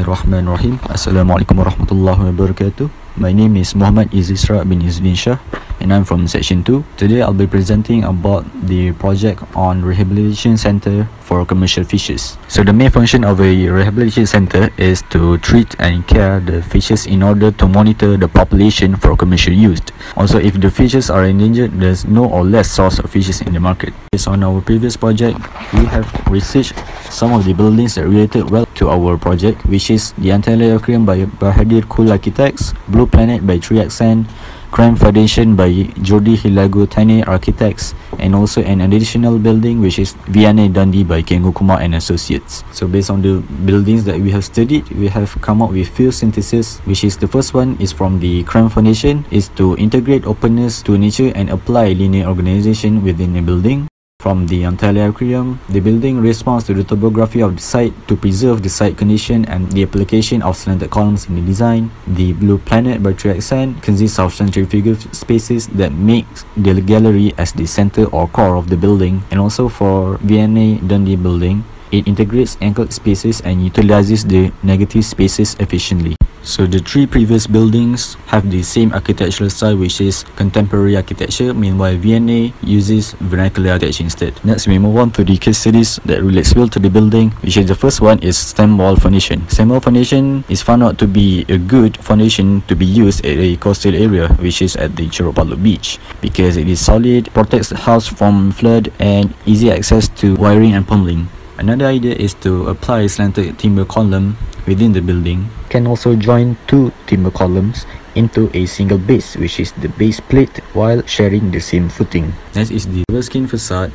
Bismillahirrahmanirrahim. Assalamualaikum warahmatullahi wabarakatuh. My name is Muhammad Izisra bin Izzuddin Shah and I'm from section 2. Today I'll be presenting about the project on rehabilitation center for commercial fishes. So the main function of a rehabilitation center is to treat and care the fishes in order to monitor the population for commercial use. Also, if the fishes are endangered, there's no or less source of fishes in the market. Based on our previous project, we have researched some of the buildings that related well to our project, which is the Antalya Aquarium by Bahadir Kul Architects, Blue Planet by Triaxan, Crime Foundation by Jordi Hilago Tane Architects, and also an additional building which is Vianney Dundee by Kengo Kumar and Associates. So based on the buildings that we have studied, we have come up with few synthesis, which is the first one is from the Crime Foundation, is to integrate openness to nature and apply linear organization within a building. From the Antalya Aquarium, the building responds to the topography of the site to preserve the site condition and the application of slanted columns in the design. The Blue Planet by Triaxan consists of centrifugal spaces that make the gallery as the center or core of the building. And also for Vianney Dundee building, it integrates anchored spaces and utilizes the negative spaces efficiently. So the three previous buildings have the same architectural style, which is contemporary architecture. Meanwhile, Vianney uses vernacular architecture instead. Next, we move on to the case studies that relates well to the building, which is the first one is stem wall foundation. Stem wall foundation is found out to be a good foundation to be used at a coastal area, which is at the Ceruk Palu beach, because it is solid, protects the house from flood, and easy access to wiring and plumbing. Another idea is to apply slanted timber column within the building. Can also join two timber columns into a single base, which is the base plate, while sharing the same footing. Next is the skin facade.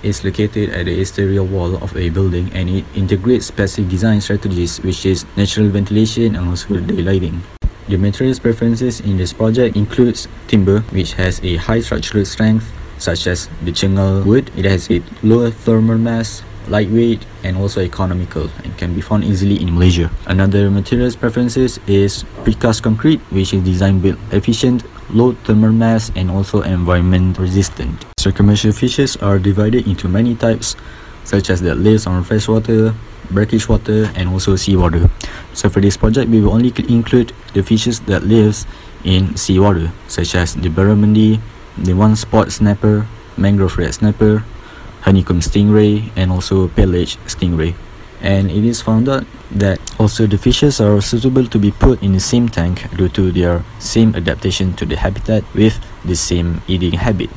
Is located at the exterior wall of a building, and it integrates passive design strategies, which is natural ventilation and also daylighting. The materials preferences in this project includes timber, which has a high structural strength, such as the chengal wood. It has a lower thermal mass, lightweight, and also economical, and can be found easily in Malaysia. Another materials preferences is precast concrete, which is design build efficient, low thermal mass, and also environment resistant. So commercial fishes are divided into many types, such as that lives on freshwater, brackish water, and also seawater. So for this project, we will only include the fishes that lives in seawater, such as the barramundi, the one-spot snapper, mangrove red snapper, honeycomb stingray, and also pale-age stingray. And it is found out that also the fishes are suitable to be put in the same tank due to their same adaptation to the habitat with the same eating habit.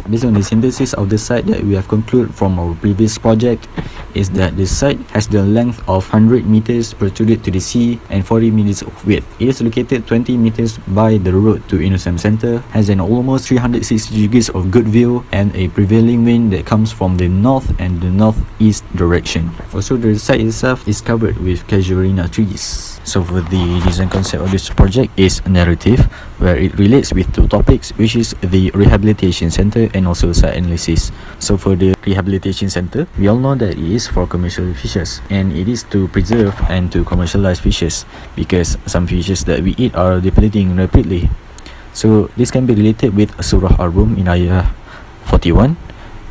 Based on the synthesis of the site that we have concluded from our previous project, is that the site has the length of 100 meters protruded to the sea and 40 meters of width. It is located 20 meters by the road to Innocem Center, has an almost 360 degrees of good view, and a prevailing wind that comes from the north and the northeast direction. Also, the site itself is covered with casuarina trees. So for the design concept of this project is narrative, where it relates with two topics, which is the rehabilitation center and also site analysis. So for the rehabilitation center, we all know that it is for commercial fishes, and it is to preserve and to commercialize fishes, because some fishes that we eat are depleting rapidly. So this can be related with Surah Ar-Rum in ayah 41,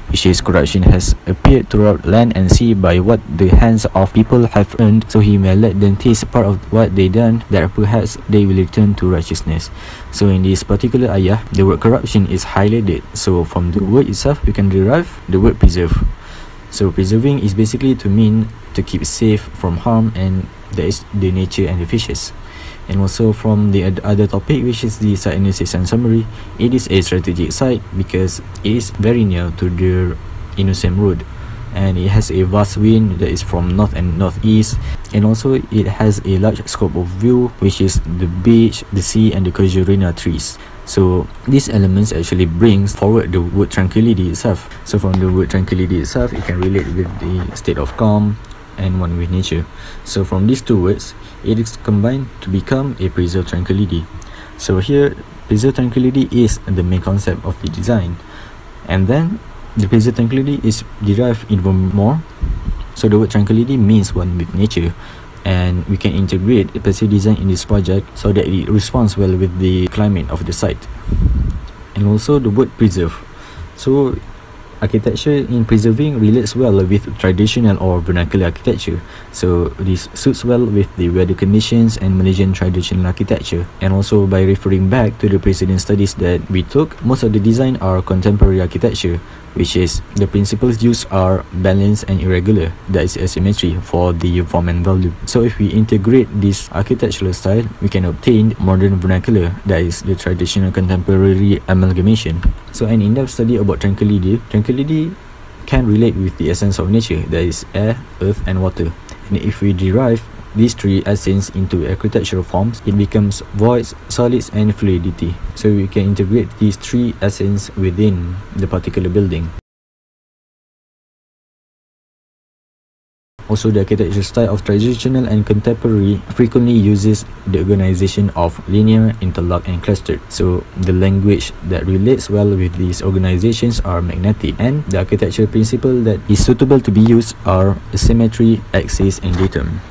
which is corruption has appeared throughout land and sea by what the hands of people have earned, so he may let them taste part of what they done, that perhaps they will return to righteousness. So in this particular ayah, the word corruption is highlighted. So from the word itself, we can derive the word preserve. So preserving is basically to mean to keep safe from harm, and that is the nature and the fishes. And also from the other topic, which is the site analysis and summary, it is a strategic site because it is very near to the Innocem Road, and it has a vast wind that is from north and northeast, and also it has a large scope of view, which is the beach, the sea, and the casuarina trees. So these elements actually brings forward the word tranquility itself. So from the word tranquility itself, it can relate with the state of calm and one with nature. So from these two words, it is combined to become a preserved tranquility. So here, preserved tranquility is the main concept of the design, and then the preserved tranquility is derived even more. So the word tranquility means one with nature, and we can integrate a passive design in this project so that it responds well with the climate of the site. And also the word preserve. So architecture in preserving relates well with traditional or vernacular architecture. So this suits well with the weather conditions and Malaysian traditional architecture. And also by referring back to the preceding studies that we took, most of the design are contemporary architecture, which is the principles used are balanced and irregular, that is asymmetry for the form and volume. So if we integrate this architectural style, we can obtain modern vernacular, that is the traditional contemporary amalgamation. So an in-depth study about tranquility can relate with the essence of nature, that is air, earth and water. And if we derive these three essence into architectural forms, it becomes voids, solids and fluidity. So we can integrate these three essence within the particular building. Also, the architectural style of traditional and contemporary frequently uses the organization of linear, interlock and clustered. So the language that relates well with these organizations are magnetic, and the architectural principle that is suitable to be used are symmetry, axis and datum.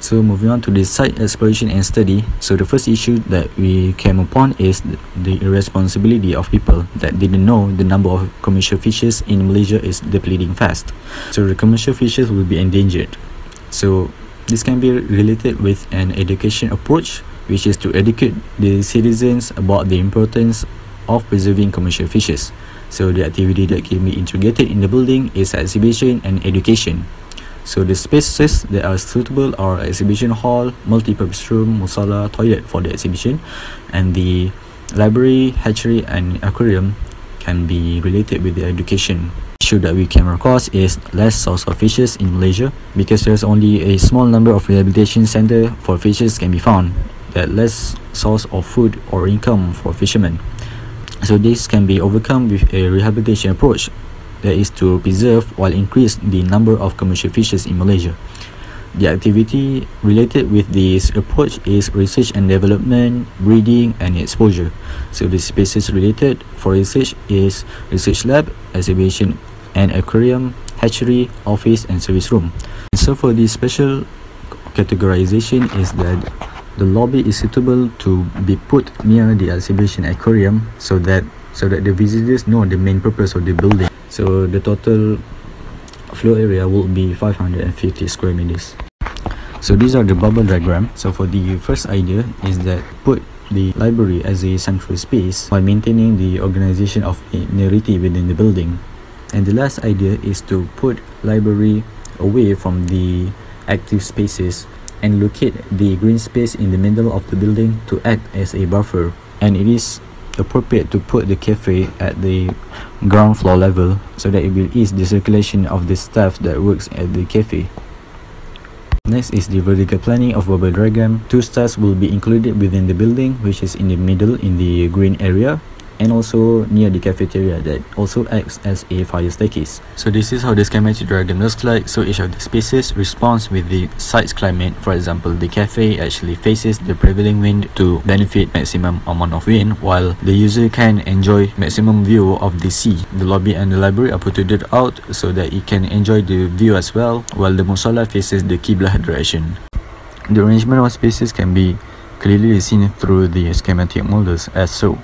So moving on to the site exploration and study. So the first issue that we came upon is the irresponsibility of people that didn't know the number of commercial fishes in Malaysia is depleting fast. So the commercial fishes will be endangered. So this can be related with an education approach, which is to educate the citizens about the importance of preserving commercial fishes. So the activity that can be integrated in the building is exhibition and education. So the spaces that are suitable are exhibition hall, multi-purpose room, musala, toilet for the exhibition, and the library, hatchery and aquarium can be related with the education. Issue that we came across is less source of fishes in Malaysia, because there's only a small number of rehabilitation center for fishes can be found, that less source of food or income for fishermen. So this can be overcome with a rehabilitation approach, that is to preserve while increase the number of commercial fishes in Malaysia. The activity related with this approach is research and development, breeding and exposure. So the spaces related for research is research lab, exhibition and aquarium, hatchery, office and service room. So for the special categorization is that the lobby is suitable to be put near the exhibition aquarium so that the visitors know the main purpose of the building. So the total floor area will be 550 square meters. So these are the bubble diagram. So for the first idea is that put the library as a central space while maintaining the organization of linearity within the building. And the last idea is to put library away from the active spaces and locate the green space in the middle of the building to act as a buffer. And it is appropriate to put the cafe at the ground floor level so that it will ease the circulation of the staff that works at the cafe. Next is the vertical planning of bubble diagram. Two stairs will be included within the building, which is in the middle in the green area, and also near the cafeteria that also acts as a fire staircase. So this is how the schematic diagram looks like. So each of the spaces responds with the site's climate. For example, the cafe actually faces the prevailing wind to benefit maximum amount of wind, while the user can enjoy maximum view of the sea. The lobby and the library are protected out so that it can enjoy the view as well, while the musalla faces the Qiblah direction. The arrangement of spaces can be clearly seen through the schematic models as so.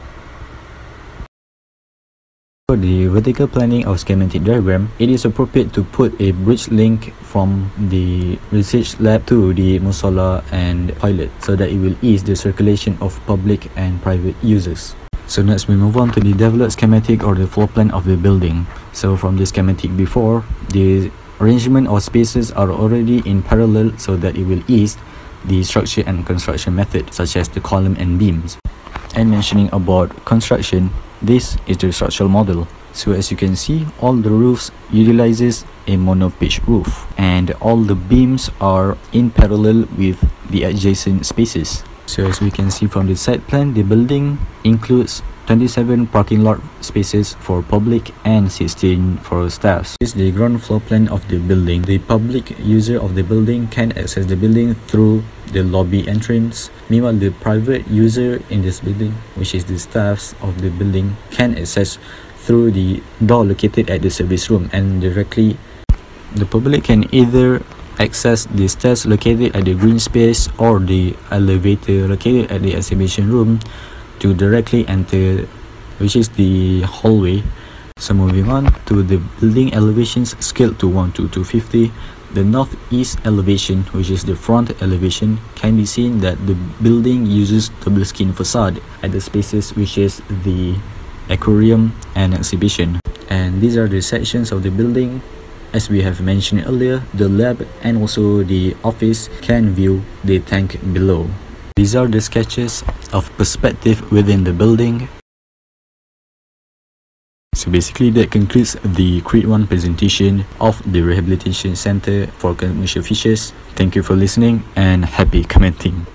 For the vertical planning of schematic diagram, it is appropriate to put a bridge link from the research lab to the musalla and toilet so that it will ease the circulation of public and private users. So next we move on to the developed schematic or the floor plan of the building. So from the schematic before, the arrangement of spaces are already in parallel so that it will ease the structure and construction method such as the column and beams. And mentioning about construction, this is the structural model. So as you can see, all the roofs utilizes a mono-pitch roof and all the beams are in parallel with the adjacent spaces. So as we can see from the site plan, the building includes 27 parking lot spaces for public and 16 for staff. This is the ground floor plan of the building. The public user of the building can access the building through the lobby entrance. Meanwhile, the private user in this building, which is the staffs of the building, can access through the door located at the service room, and directly the public can either access the stairs located at the green space or the elevator located at the exhibition room to directly enter, which is the hallway, So moving on to the building elevations scaled to 1 to 250. The northeast elevation, which is the front elevation, can be seen that the building uses double skin facade at the spaces which is the aquarium and exhibition. And these are the sections of the building. As we have mentioned earlier, the lab and also the office can view the tank below. These are the sketches of perspective within the building. So basically that concludes the Creed 1 presentation of the Rehabilitation Center for Commercial Fishes. Thank you for listening and happy commenting.